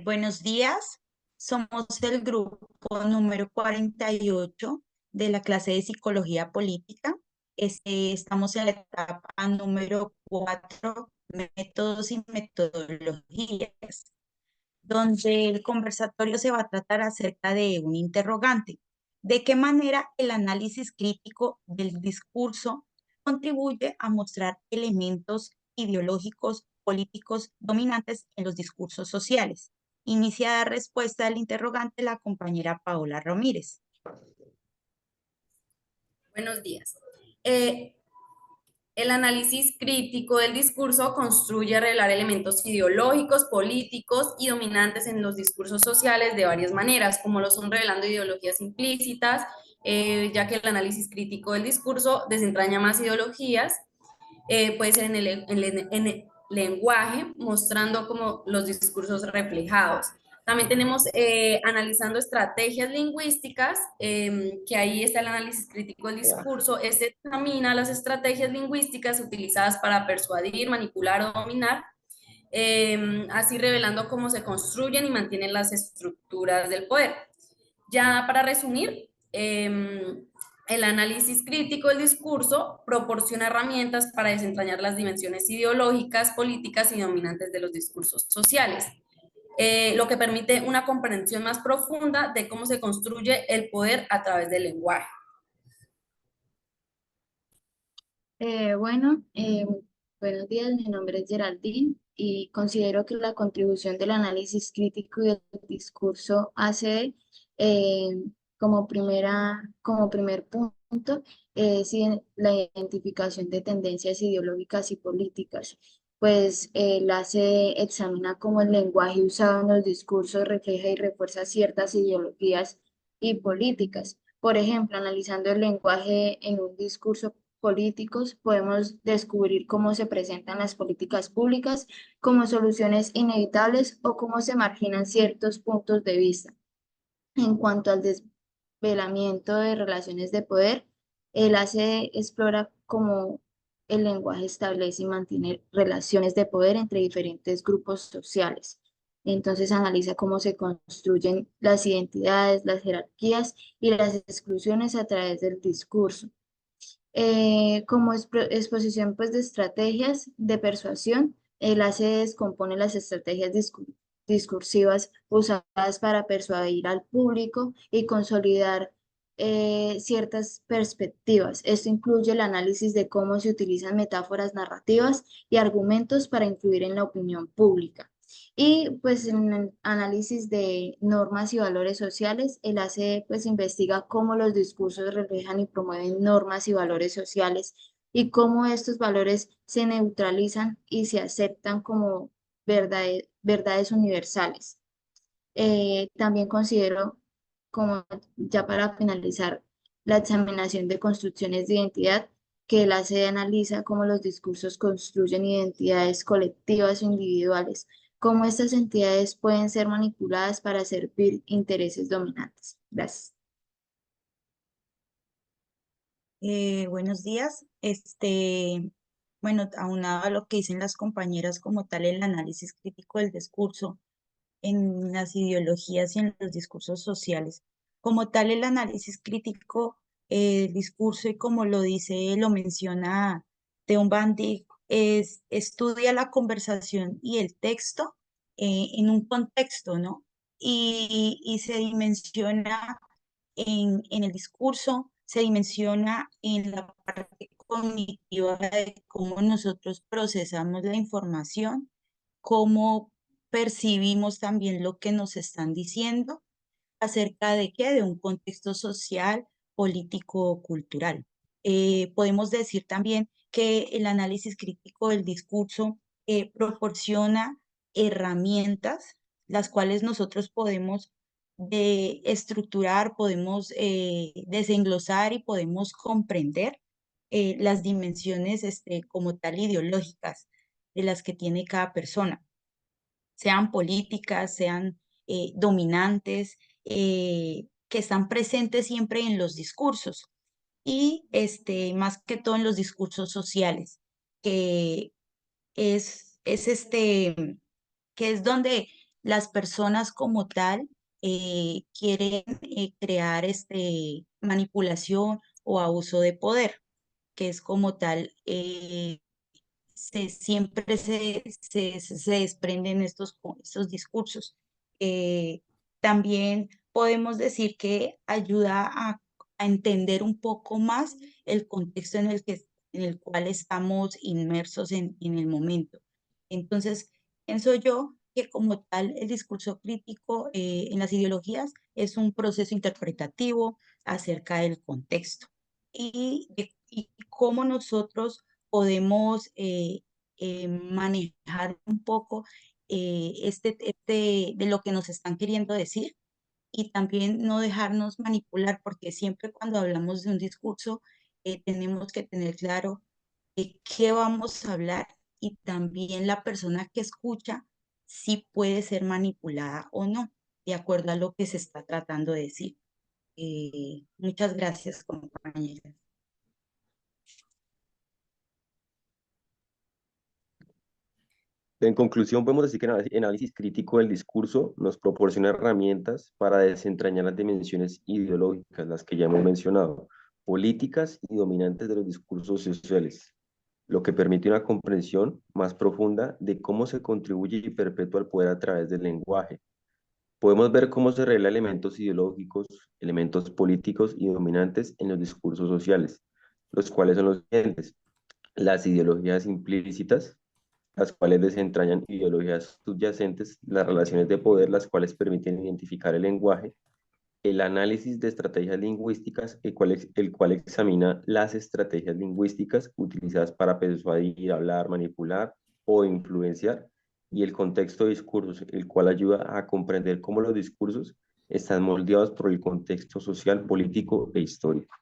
Buenos días, somos el grupo número 48 de la clase de Psicología Política. Estamos en la etapa número 4, métodos y metodologías, donde el conversatorio se va a tratar acerca de un interrogante. ¿De qué manera el análisis crítico del discurso contribuye a mostrar elementos ideológicos, políticos dominantes en los discursos sociales? Inicia la respuesta del interrogante la compañera Paola Ramírez. Buenos días. Eh, el análisis crítico del discurso construye revelar elementos ideológicos, políticos y dominantes en los discursos sociales de varias maneras, como lo son revelando ideologías implícitas, ya que el análisis crítico del discurso desentraña más ideologías, puede ser en el lenguaje, mostrando como los discursos reflejados. También tenemos analizando estrategias lingüísticas, que ahí está el análisis crítico del discurso. Este examina las estrategias lingüísticas utilizadas para persuadir, manipular o dominar, así revelando cómo se construyen y mantienen las estructuras del poder. Ya para resumir, el análisis crítico del discurso proporciona herramientas para desentrañar las dimensiones ideológicas, políticas y dominantes de los discursos sociales, lo que permite una comprensión más profunda de cómo se construye el poder a través del lenguaje. Eh, bueno, eh, Buenos días, mi nombre es Geraldine y considero que la contribución del análisis crítico y del discurso hace eh, como primer punto la identificación de tendencias ideológicas y políticas, pues la se examina cómo el lenguaje usado en los discursos refleja y refuerza ciertas ideologías y políticas. Por ejemplo, analizando el lenguaje en un discurso políticos, podemos descubrir cómo se presentan las políticas públicas como soluciones inevitables o cómo se marginan ciertos puntos de vista. En cuanto al desvelamiento de relaciones de poder, el ACE explora cómo el lenguaje establece y mantiene relaciones de poder entre diferentes grupos sociales. Entonces analiza cómo se construyen las identidades, las jerarquías y las exclusiones a través del discurso. Como exposición pues, de estrategias de persuasión, el ACE descompone las estrategias discursivas usadas para persuadir al público y consolidar ciertas perspectivas. Esto incluye el análisis de cómo se utilizan metáforas narrativas y argumentos para influir en la opinión pública. Y pues en el análisis de normas y valores sociales, el ACE pues investiga cómo los discursos reflejan y promueven normas y valores sociales y cómo estos valores se neutralizan y se aceptan como verdades universales. También considero, como ya para finalizar, la examinación de construcciones de identidad, que el ACE analiza cómo los discursos construyen identidades colectivas o individuales, cómo estas entidades pueden ser manipuladas para servir intereses dominantes. Gracias. Buenos días. Bueno, aunado a lo que dicen las compañeras como tal, el análisis crítico del discurso en las ideologías y en los discursos sociales. Como tal, el análisis crítico del discurso, y como lo dice, lo menciona Theon Van Dijk, estudia la conversación y el texto en un contexto, ¿no? Y se dimensiona en el discurso, se dimensiona en la parte cognitiva de cómo nosotros procesamos la información, cómo percibimos también lo que nos están diciendo acerca de qué, de un contexto social, político, cultural. Podemos decir también que el análisis crítico del discurso proporciona herramientas las cuales nosotros podemos estructurar, podemos desenglosar y podemos comprender las dimensiones como tal ideológicas de las que tiene cada persona, sean políticas, sean dominantes, que están presentes siempre en los discursos y más que todo en los discursos sociales, que es que es donde las personas como tal quieren crear manipulación o abuso de poder, que es como tal, siempre se desprenden estos discursos. También podemos decir que ayuda a entender un poco más el contexto en el cual estamos inmersos en el momento. Entonces, pienso yo que como tal el discurso crítico en las ideologías es un proceso interpretativo acerca del contexto y cómo nosotros podemos manejar un poco de lo que nos están queriendo decir y también no dejarnos manipular, porque siempre cuando hablamos de un discurso tenemos que tener claro qué vamos a hablar y también la persona que escucha si puede ser manipulada o no, de acuerdo a lo que se está tratando de decir. Muchas gracias, compañeras. En conclusión, podemos decir que el análisis crítico del discurso nos proporciona herramientas para desentrañar las dimensiones ideológicas, las que ya hemos mencionado, políticas y dominantes de los discursos sociales, lo que permite una comprensión más profunda de cómo se contribuye y perpetúa el poder a través del lenguaje. Podemos ver cómo se revela elementos ideológicos, elementos políticos y dominantes en los discursos sociales, los cuales son los siguientes: las ideologías implícitas, las cuales desentrañan ideologías subyacentes, las relaciones de poder, las cuales permiten identificar el lenguaje; el análisis de estrategias lingüísticas, el cual examina las estrategias lingüísticas utilizadas para persuadir, hablar, manipular o influenciar; y el contexto de discursos, el cual ayuda a comprender cómo los discursos están moldeados por el contexto social, político e histórico.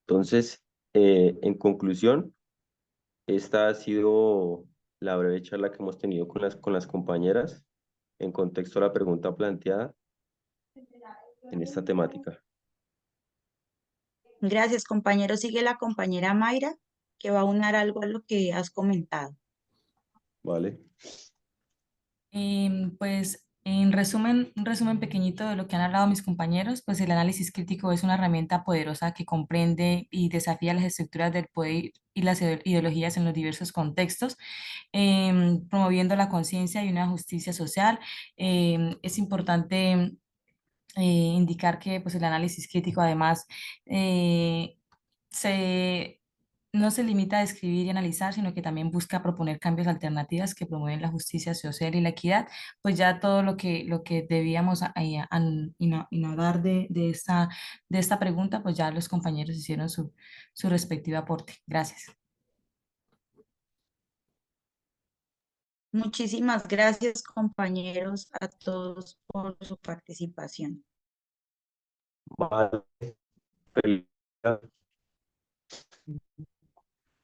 Entonces, en conclusión, esta ha sido la breve charla que hemos tenido con las compañeras en contexto a la pregunta planteada en esta temática. Gracias, compañero. Sigue la compañera Mayra, que va a unar algo a lo que has comentado. ¿Vale? Pues en resumen, un resumen pequeñito de lo que han hablado mis compañeros, pues el análisis crítico es una herramienta poderosa que comprende y desafía las estructuras del poder y las ideologías en los diversos contextos, promoviendo la conciencia y una justicia social. Es importante indicar que pues, el análisis crítico además se, no se limita a describir y analizar, sino que también busca proponer cambios alternativas que promueven la justicia social y la equidad. Pues ya todo lo que debíamos inaugurar de esta pregunta, pues ya los compañeros hicieron su respectivo aporte. Gracias. Muchísimas gracias, compañeros, a todos por su participación. Vale. Feliz-